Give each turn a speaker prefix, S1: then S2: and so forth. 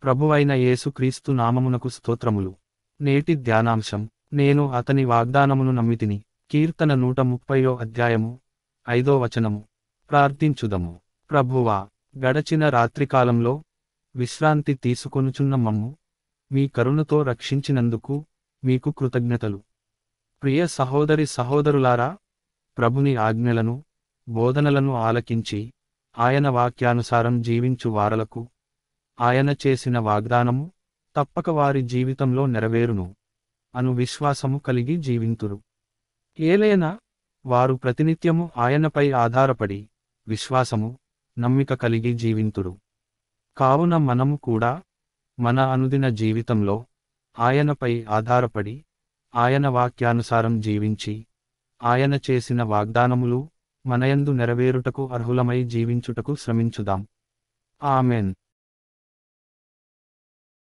S1: ప్రభువైన యేసుక్రీస్తు నామమునకు స్తోత్రములు. నేటి ధ్యానాంశం, నేను అతని వాగ్దానమును నమ్మితిని. కీర్తన 130 అధ్యాయము 5వ వచనము. ప్రార్థించుదము. ప్రభువా, గడచిన రాత్రికాలంలో విశ్రాంతి తీసుకొనుచున్న మమ్ము మీ కరుణతో రక్షించినందుకు మీకు కృతజ్ఞతలు. ప్రియ సహోదరి సహోదరులారా, ప్రభుని ఆజ్ఞలను, బోధనలను ఆలకించి ఆయన వాక్యానుసారం జీవించు వారలకు ఆయన చేసిన వాగ్దానము తప్పక వారి జీవితంలో నెరవేరును అను విశ్వాసము కలిగి జీవింతురు. ఏలైనా వారు ప్రతినిత్యము ఆయనపై ఆధారపడి విశ్వాసము, నమ్మిక కలిగి జీవింతురు. కావున మనము కూడా మన అనుదిన జీవితంలో ఆయనపై ఆధారపడి ఆయన వాక్యానుసారం జీవించి ఆయన చేసిన వాగ్దానములు మనయందు నెరవేరుటకు అర్హులమై జీవించుటకు శ్రమించుదాం. ఆమెన్.